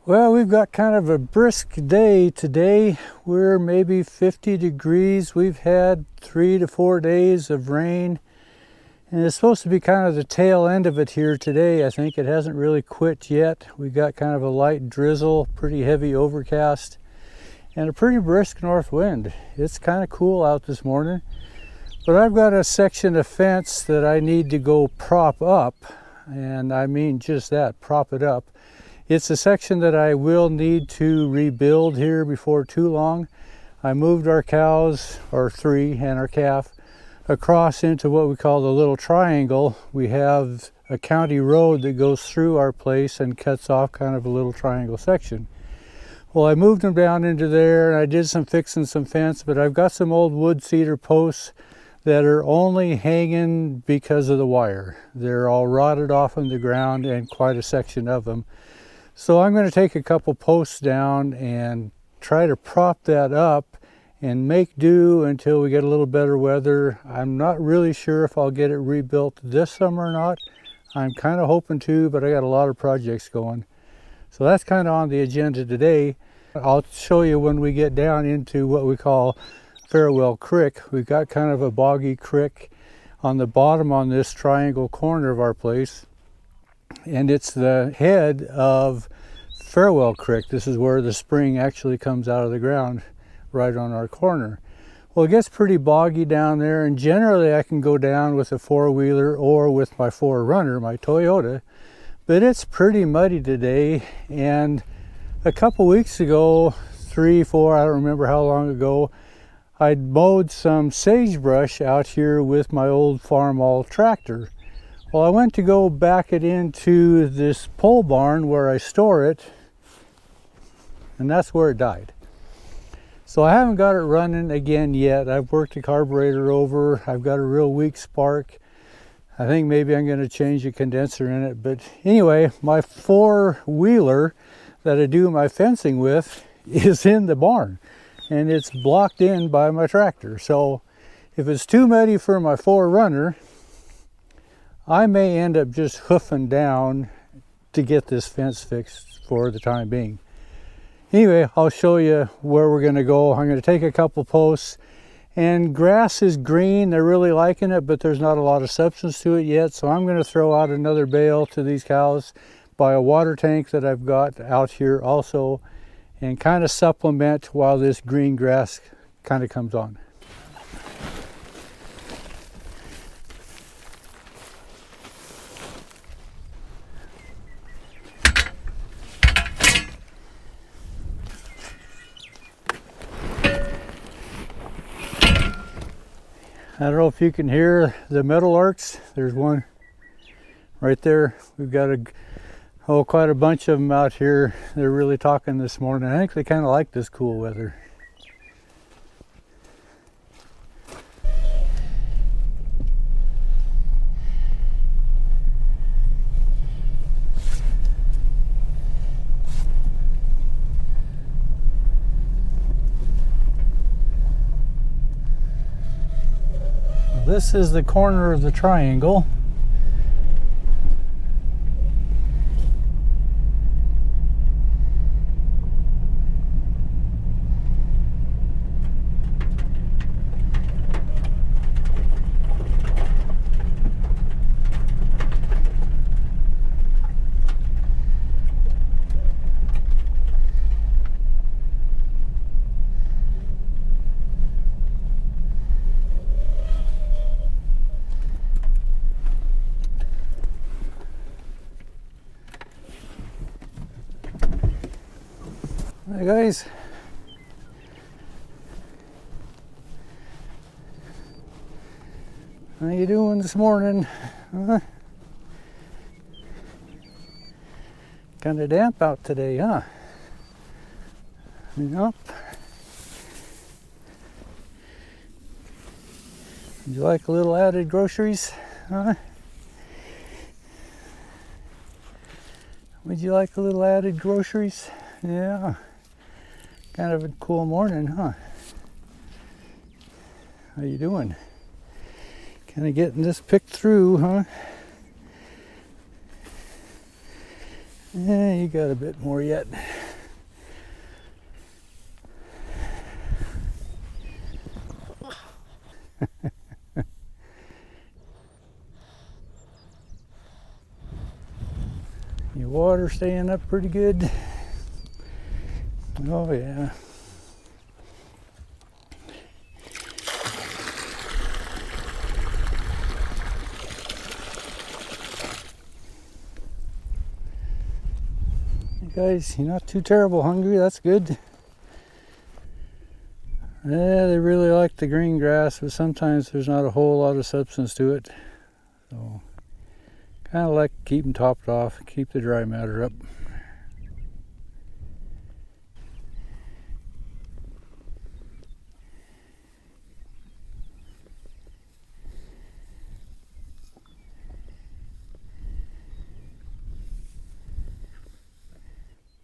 Well, we've got kind of a brisk day today. We're maybe 50 degrees. We've had 3 to 4 days of rain, and it's supposed to be kind of the tail end of it here today. I think it hasn't really quit yet. We got kind of a light drizzle, pretty heavy overcast, and a pretty brisk north wind. It's kind of cool out this morning, but I've got a section of fence that I need to go prop up, and I mean just that, prop it up. It's a section that I will need to rebuild here before too long. I moved our cows, or 3, and our calf, across into what we call the little triangle. We have a county road that goes through our place and cuts off kind of a little triangle section. Well, I moved them down into there, and I did some fixing some fence, but I've got some old wood cedar posts that are only hanging because of the wire. They're all rotted off on the ground, and quite a section of them. So I'm going to take a couple posts down and try to prop that up and make do until we get a little better weather. I'm not really sure if I'll get it rebuilt this summer or not. I'm kind of hoping to, but I got a lot of projects going. So that's kind of on the agenda today. I'll show you when we get down into what we call Farewell Creek. We've got kind of a boggy creek on the bottom on this triangle corner of our place. And it's the head of Farewell Creek. This is where the spring actually comes out of the ground, right on our corner. Well, it gets pretty boggy down there, and generally I can go down with a 4-wheeler or with my 4Runner, my Toyota, but it's pretty muddy today. And a couple weeks ago, 3, 4, I don't remember how long ago, I'd mowed some sagebrush out here with my old Farmall tractor. Well, I went to go back it into this pole barn where I store it, and that's where it died. So I haven't got it running again yet. I've worked the carburetor over. I've got a real weak spark. I think maybe I'm going to change the condenser in it. But anyway, my 4-wheeler that I do my fencing with is in the barn, and it's blocked in by my tractor. So if it's too muddy for my 4Runner, I may end up just hoofing down to get this fence fixed for the time being. Anyway, I'll show you where we're going to go. I'm going to take a couple posts, and grass is green. They're really liking it, but there's not a lot of substance to it yet. So I'm going to throw out another bale to these cows by a water tank that I've got out here also, and kind of supplement while this green grass kind of comes on. I don't know if you can hear the meadowlarks. There's one right there. We've got quite a bunch of them out here. They're really talking this morning. I think they kind of like this cool weather. This is the corner of the triangle. Hi guys. How you doing this morning? Kind of damp out today, huh? Yep. Would you like a little added groceries? Huh? Would you like a little added groceries? Yeah. Kind of a cool morning, huh? How you doing? Kind of getting this picked through, huh? Yeah, you got a bit more yet. we're staying up pretty good. Oh yeah. You guys, you're not too terrible hungry, that's good. Yeah, they really like the green grass, but sometimes there's not a whole lot of substance to it. So, kind of like keep them topped off, keep the dry matter up.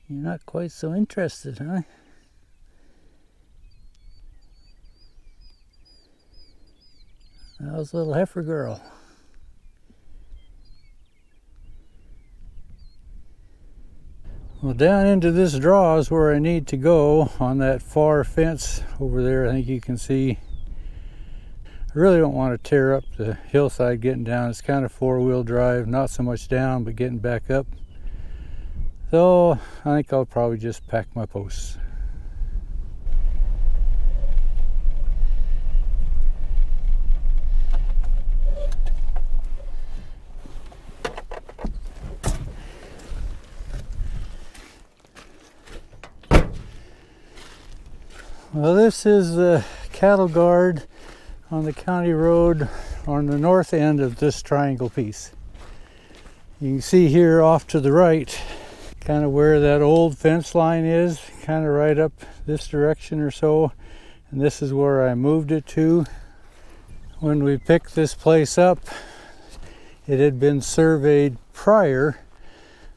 You're not quite so interested, huh? How's little heifer girl? Well, down into this draw is where I need to go on that far fence over there. I think you can see. I really don't want to tear up the hillside getting down. It's kind of four-wheel drive, not so much down, but getting back up. So I think I'll probably just pack my posts. Well, this is the cattle guard on the county road on the north end of this triangle piece. You can see here off to the right, kind of where that old fence line is, kind of right up this direction or so. And this is where I moved it to. When we picked this place up, it had been surveyed prior.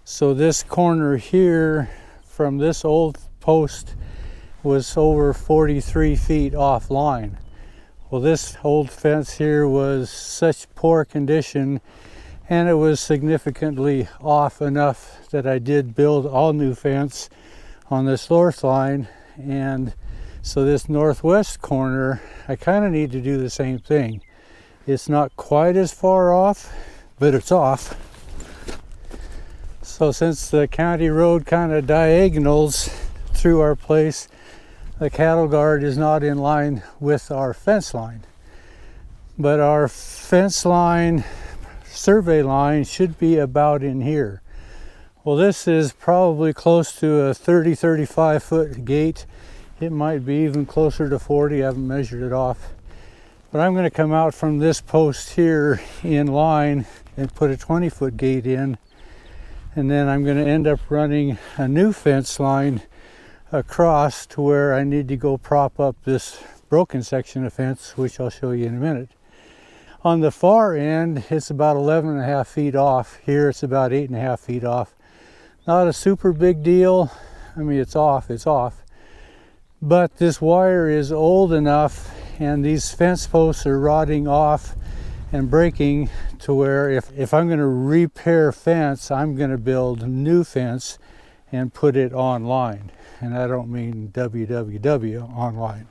So this corner here from this old post was over 43 feet offline. Well, this old fence here was such poor condition, and it was significantly off enough that I did build all new fence on this north line. And so this northwest corner, I kind of need to do the same thing. It's not quite as far off, but it's off. So since the county road kind of diagonals through our place, the cattle guard is not in line with our fence line. But our fence line, survey line, should be about in here. Well, this is probably close to a 30-35 foot gate. It might be even closer to 40, I haven't measured it off. But I'm gonna come out from this post here in line and put a 20-foot gate in. And then I'm gonna end up running a new fence line across to where I need to go prop up this broken section of fence, which I'll show you in a minute. On the far end, it's about 11.5 feet off. Here it's about 8.5 feet off. Not a super big deal. I mean, it's off. But this wire is old enough, and these fence posts are rotting off and breaking to where if I'm going to repair fence, I'm going to build new fence and put it online. And I don't mean www online.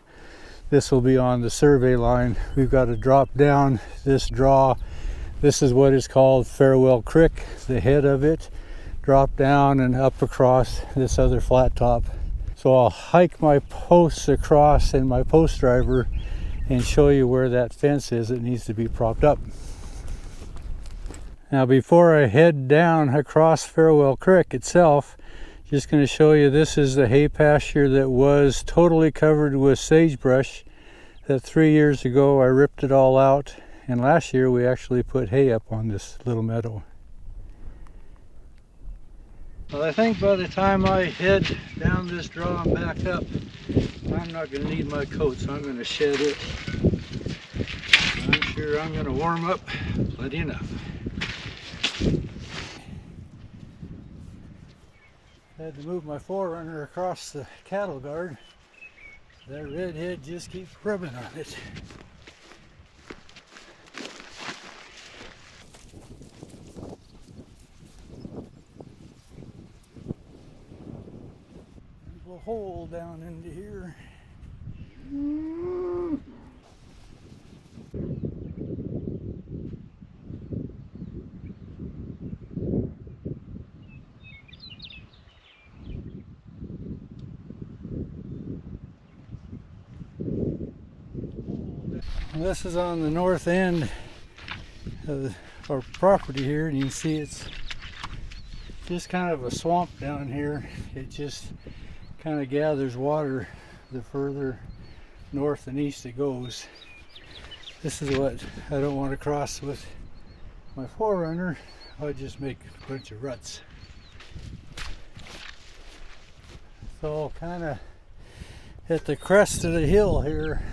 This will be on the survey line. We've got to drop down this draw. This is what is called Farewell Creek, the head of it. Drop down and up across this other flat top. So I'll hike my posts across in my post driver and show you where that fence is that needs to be propped up. Now before I head down across Farewell Creek itself, just going to show you, this is the hay pasture that was totally covered with sagebrush. That 3 years ago I ripped it all out, and last year we actually put hay up on this little meadow. Well, I think by the time I head down this draw and back up, I'm not going to need my coat, so I'm going to shed it. I'm sure I'm going to warm up plenty enough. I had to move my forerunner across the cattle guard. That redhead just keeps rubbing on it. There's a hole down into here. This is on the north end of our property here, and you can see it's just kind of a swamp down here. It just kind of gathers water the further north and east it goes. This is what I don't want to cross with my 4Runner. I just make a bunch of ruts. So kind of at the crest of the hill here,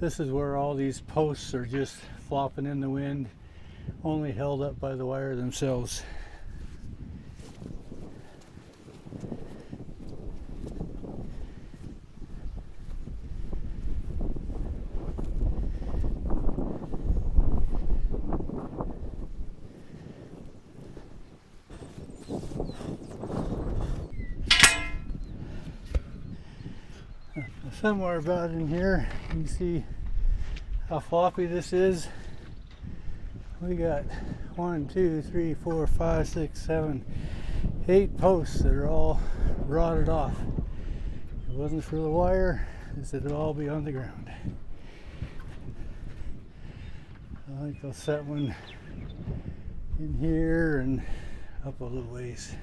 this is where all these posts are just flopping in the wind, only held up by the wire themselves. Somewhere about in here, you can see how floppy this is. We got 1, 2, 3, 4, 5, 6, 7, 8 posts that are all rotted off. If it wasn't for the wire, this would all be on the ground. I think I'll set one in here and up a little ways.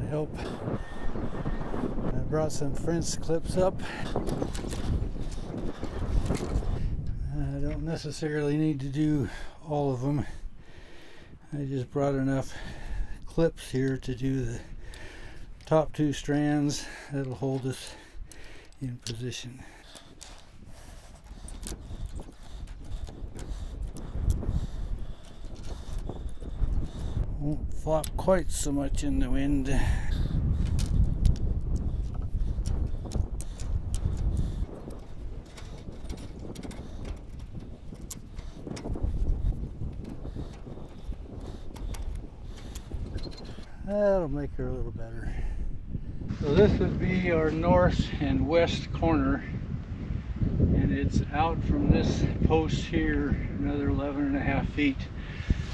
Help. I brought some fence clips up. I don't necessarily need to do all of them. I just brought enough clips here to do the top 2 strands that'll hold us in position. Won't flop quite so much in the wind. That'll make her a little better. So this would be our north and west corner, and it's out from this post here another 11.5 feet.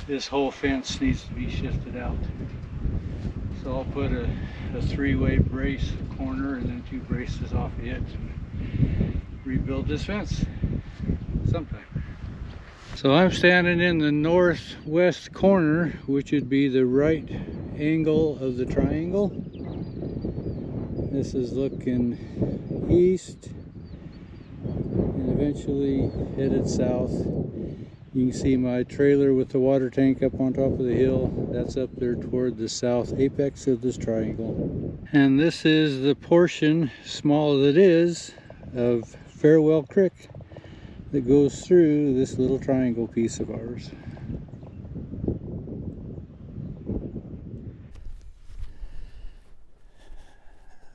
This whole fence needs to be shifted out. So I'll put a 3-way brace corner and then 2 braces off the edge and rebuild this fence sometime. So I'm standing in the northwest corner, which would be the right angle of the triangle. This is looking east and eventually headed south. You can see my trailer with the water tank up on top of the hill. That's up there toward the south apex of this triangle. And this is the portion, small as it is, of Farewell Creek that goes through this little triangle piece of ours.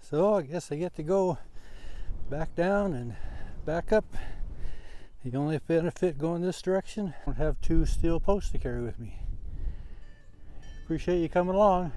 So I guess I get to go back down and back up. The only benefit going this direction, I don't have 2 steel posts to carry with me. Appreciate you coming along.